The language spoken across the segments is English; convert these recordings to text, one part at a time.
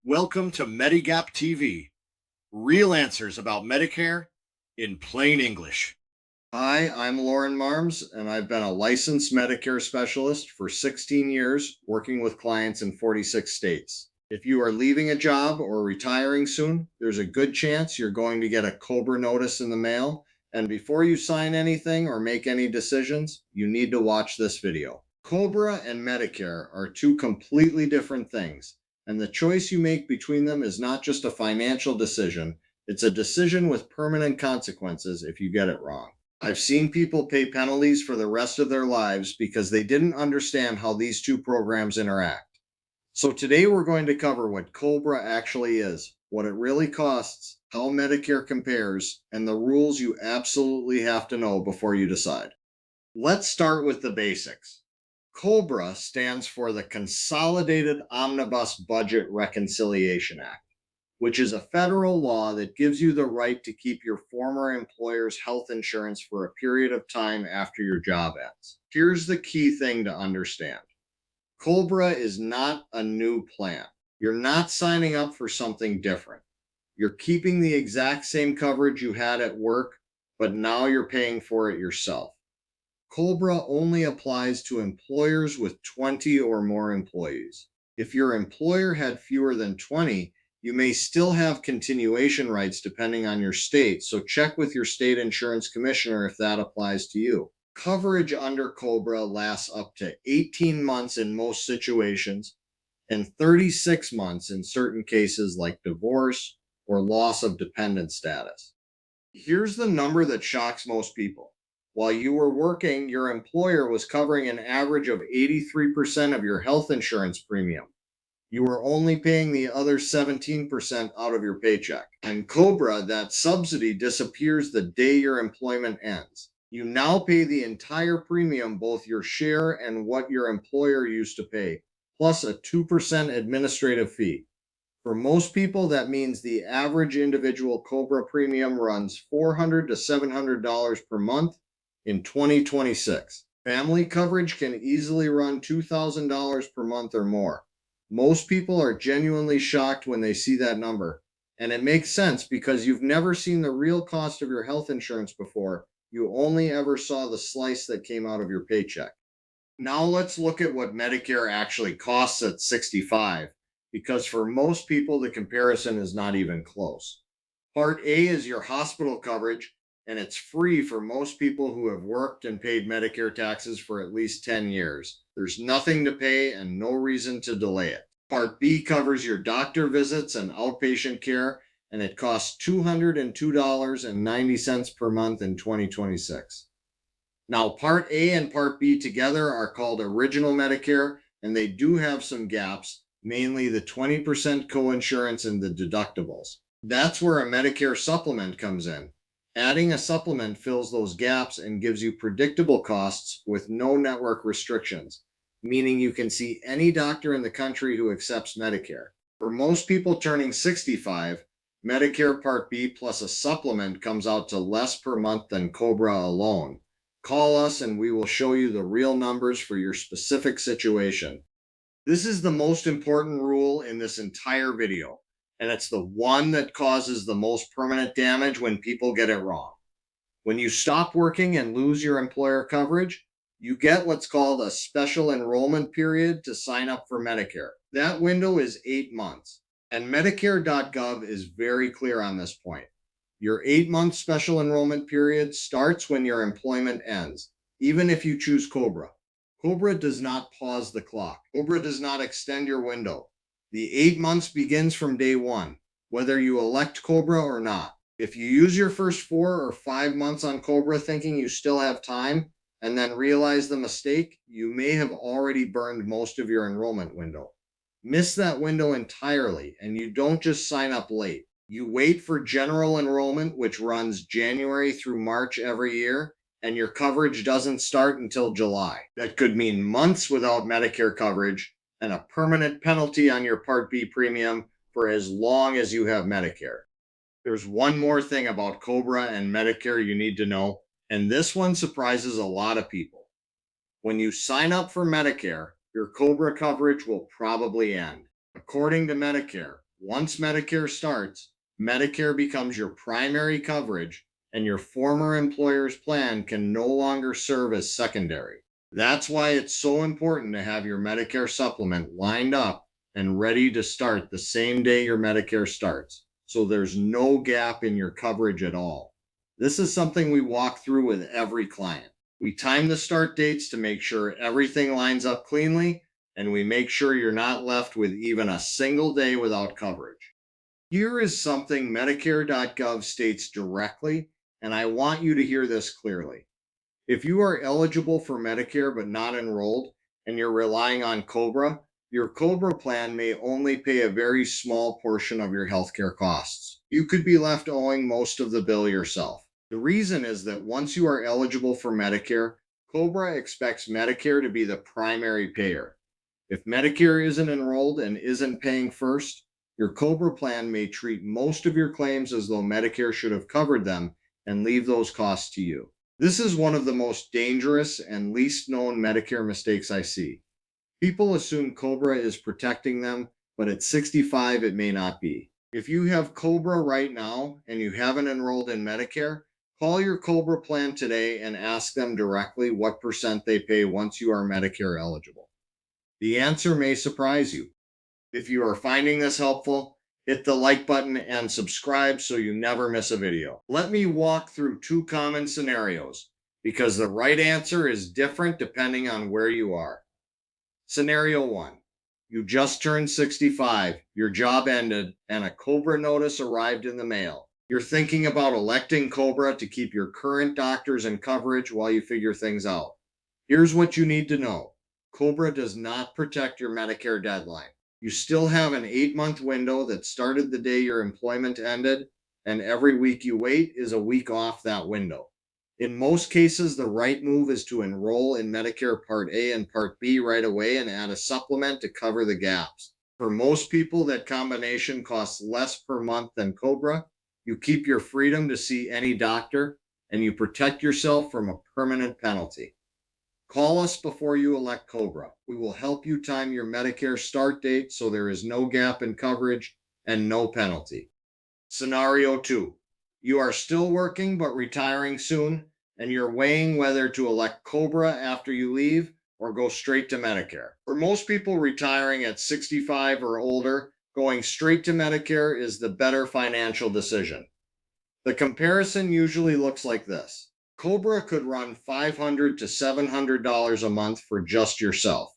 Welcome to Medigap TV. Real answers about Medicare in plain English. Hi, I'm Loran Marms, and I've been a licensed Medicare specialist for 16 years, working with clients in 46 states. If you are leaving a job or retiring soon, there's a good chance you're going to get a COBRA notice in the mail. And before you sign anything or make any decisions, you need to watch this video. COBRA and Medicare are two completely different things. And the choice you make between them is not just a financial decision, it's a decision with permanent consequences if you get it wrong. I've seen people pay penalties for the rest of their lives because they didn't understand how these two programs interact. So today we're going to cover what COBRA actually is, what it really costs, how Medicare compares, and the rules you absolutely have to know before you decide. Let's start with the basics. COBRA stands for the Consolidated Omnibus Budget Reconciliation Act, which is a federal law that gives you the right to keep your former employer's health insurance for a period of time after your job ends. Here's the key thing to understand. COBRA is not a new plan. You're not signing up for something different. You're keeping the exact same coverage you had at work, but now you're paying for it yourself. COBRA only applies to employers with 20 or more employees. If your employer had fewer than 20, you may still have continuation rights depending on your state, so check with your state insurance commissioner if that applies to you. Coverage under COBRA lasts up to 18 months in most situations and 36 months in certain cases like divorce or loss of dependent status. Here's the number that shocks most people. While you were working, your employer was covering an average of 83% of your health insurance premium. You were only paying the other 17% out of your paycheck. And COBRA, that subsidy disappears the day your employment ends. You now pay the entire premium, both your share and what your employer used to pay, plus a 2% administrative fee. For most people, that means the average individual COBRA premium runs $400 to $700 per month in 2026. Family coverage can easily run $2,000 per month or more. Most people are genuinely shocked when they see that number. And it makes sense because you've never seen the real cost of your health insurance before. You only ever saw the slice that came out of your paycheck. Now let's look at what Medicare actually costs at 65, because for most people, the comparison is not even close. Part A is your hospital coverage, and it's free for most people who have worked and paid Medicare taxes for at least 10 years. There's nothing to pay and no reason to delay it. Part B covers your doctor visits and outpatient care, and it costs $202.90 per month in 2026. Now, Part A and Part B together are called Original Medicare, and they do have some gaps, mainly the 20% coinsurance and the deductibles. That's where a Medicare supplement comes in. Adding a supplement fills those gaps and gives you predictable costs with no network restrictions, meaning you can see any doctor in the country who accepts Medicare. For most people turning 65, Medicare Part B plus a supplement comes out to less per month than COBRA alone. Call us and we will show you the real numbers for your specific situation. This is the most important rule in this entire video, and it's the one that causes the most permanent damage when people get it wrong. When you stop working and lose your employer coverage, you get what's called a special enrollment period to sign up for Medicare. That window is 8 months, and Medicare.gov is very clear on this point. Your 8-month special enrollment period starts when your employment ends, even if you choose COBRA. COBRA does not pause the clock. COBRA does not extend your window. The 8 months begins from day one, whether you elect COBRA or not. If you use your first 4 or 5 months on COBRA thinking you still have time, and then realize the mistake, you may have already burned most of your enrollment window. Miss that window entirely, and you don't just sign up late. You wait for general enrollment, which runs January through March every year, and your coverage doesn't start until July. That could mean months without Medicare coverage and a permanent penalty on your Part B premium for as long as you have Medicare. There's one more thing about COBRA and Medicare you need to know, and this one surprises a lot of people. When you sign up for Medicare, your COBRA coverage will probably end. According to Medicare, Once Medicare starts, Medicare becomes your primary coverage, and your former employer's plan can no longer serve as secondary. That's why it's so important to have your Medicare supplement lined up and ready to start the same day your Medicare starts, so there's no gap in your coverage at all. This is something we walk through with every client. We time the start dates to make sure everything lines up cleanly, and we make sure you're not left with even a single day without coverage. Here is something Medicare.gov states directly, and I want you to hear this clearly. If you are eligible for Medicare but not enrolled, and you're relying on COBRA, your COBRA plan may only pay a very small portion of your healthcare costs. You could be left owing most of the bill yourself. The reason is that once you are eligible for Medicare, COBRA expects Medicare to be the primary payer. If Medicare isn't enrolled and isn't paying first, your COBRA plan may treat most of your claims as though Medicare should have covered them and leave those costs to you. This is one of the most dangerous and least known Medicare mistakes I see. People assume COBRA is protecting them, but at 65 it may not be. If you have COBRA right now and you haven't enrolled in Medicare, call your COBRA plan today and ask them directly what % they pay once you are Medicare eligible. The answer may surprise you. If you are finding this helpful, hit the like button and subscribe so you never miss a video. Let me walk through 2 common scenarios, because the right answer is different depending on where you are. Scenario 1. You just turned 65, your job ended, and a COBRA notice arrived in the mail. You're thinking about electing COBRA to keep your current doctors and coverage while you figure things out. Here's what you need to know. COBRA does not protect your Medicare deadline. You still have an 8-month window that started the day your employment ended, and every week you wait is a week off that window. In most cases, the right move is to enroll in Medicare Part A and Part B right away and add a supplement to cover the gaps. For most people, that combination costs less per month than COBRA. You keep your freedom to see any doctor, and you protect yourself from a permanent penalty. Call us before you elect COBRA. We will help you time your Medicare start date so there is no gap in coverage and no penalty. Scenario 2. You are still working but retiring soon, and you're weighing whether to elect COBRA after you leave or go straight to Medicare. For most people retiring at 65 or older, going straight to Medicare is the better financial decision. The comparison usually looks like this. COBRA could run $500 to $700 a month for just yourself.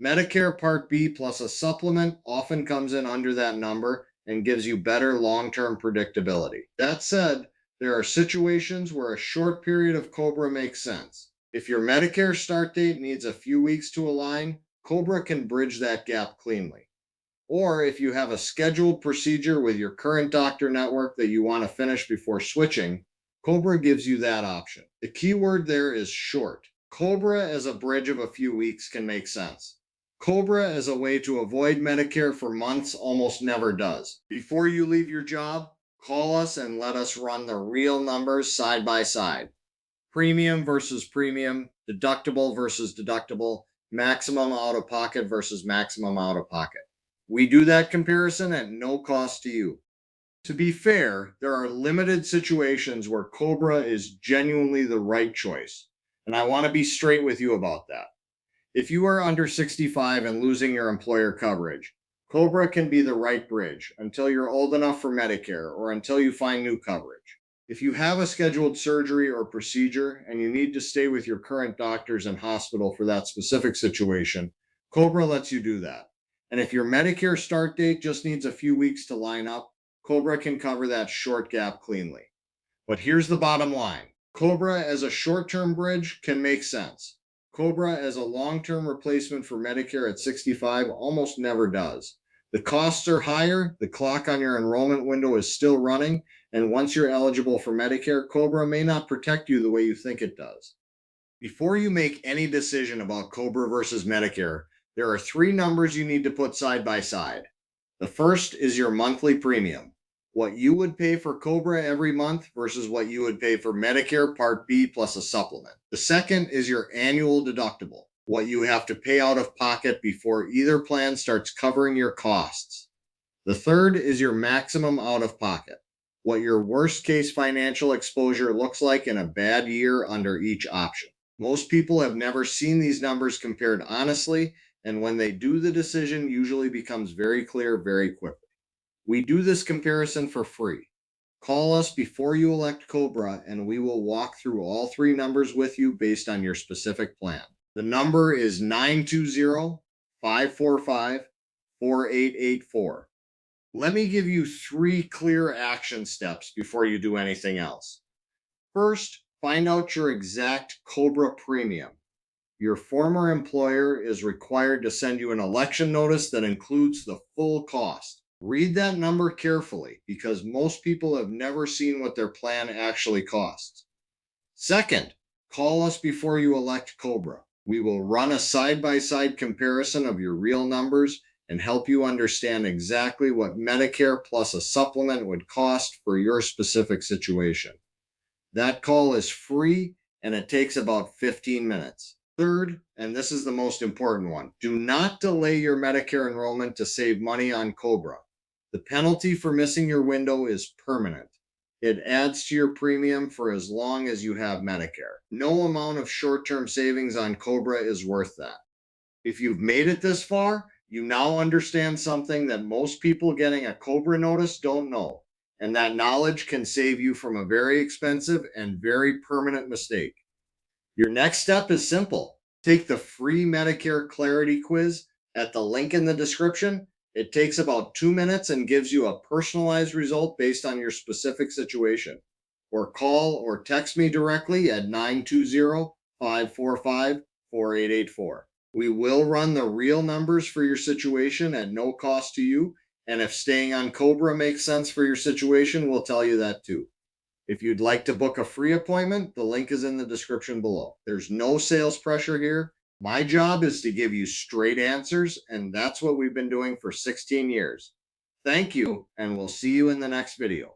Medicare Part B plus a supplement often comes in under that number and gives you better long-term predictability. That said, there are situations where a short period of COBRA makes sense. If your Medicare start date needs a few weeks to align, COBRA can bridge that gap cleanly. Or if you have a scheduled procedure with your current doctor network that you want to finish before switching, COBRA gives you that option. The key word there is short. COBRA as a bridge of a few weeks can make sense. COBRA as a way to avoid Medicare for months almost never does. Before you leave your job, call us and let us run the real numbers side by side. Premium versus premium, deductible versus deductible, maximum out of pocket versus maximum out of pocket. We do that comparison at no cost to you. To be fair, there are limited situations where COBRA is genuinely the right choice, and I want to be straight with you about that. If you are under 65 and losing your employer coverage, COBRA can be the right bridge until you're old enough for Medicare or until you find new coverage. If you have a scheduled surgery or procedure and you need to stay with your current doctors and hospital for that specific situation, COBRA lets you do that. And if your Medicare start date just needs a few weeks to line up, COBRA can cover that short gap cleanly. But here's the bottom line. COBRA as a short-term bridge can make sense. COBRA as a long-term replacement for Medicare at 65 almost never does. The costs are higher, the clock on your enrollment window is still running, and once you're eligible for Medicare, COBRA may not protect you the way you think it does. Before you make any decision about COBRA versus Medicare, there are 3 numbers you need to put side by side. The first is your monthly premium, what you would pay for COBRA every month versus what you would pay for Medicare Part B plus a supplement. The second is your annual deductible, what you have to pay out of pocket before either plan starts covering your costs. The third is your maximum out of pocket, what your worst case financial exposure looks like in a bad year under each option. Most people have never seen these numbers compared honestly, and when they do, the decision usually becomes very clear very quickly. We do this comparison for free. Call us before you elect COBRA, and we will walk through all three numbers with you based on your specific plan. The number is 920 545 4884. Let me give you three clear action steps before you do anything else. First, find out your exact COBRA premium. Your former employer is required to send you an election notice that includes the full cost. Read that number carefully because most people have never seen what their plan actually costs. Second, call us before you elect COBRA. We will run a side-by-side comparison of your real numbers and help you understand exactly what Medicare plus a supplement would cost for your specific situation. That call is free and it takes about 15 minutes. Third, and this is the most important one, do not delay your Medicare enrollment to save money on COBRA. The penalty for missing your window is permanent. It adds to your premium for as long as you have Medicare. No amount of short-term savings on COBRA is worth that. If you've made it this far, you now understand something that most people getting a COBRA notice don't know, and that knowledge can save you from a very expensive and very permanent mistake. Your next step is simple. Take the free Medicare Clarity Quiz at the link in the description. It takes about 2 minutes and gives you a personalized result based on your specific situation. Or call or text me directly at 920 545 4884. We will run the real numbers for your situation at no cost to you. And if staying on COBRA makes sense for your situation, we'll tell you that too. If you'd like to book a free appointment, the link is in the description below. There's no sales pressure here. My job is to give you straight answers, and that's what we've been doing for 16 years. Thank you, and we'll see you in the next video.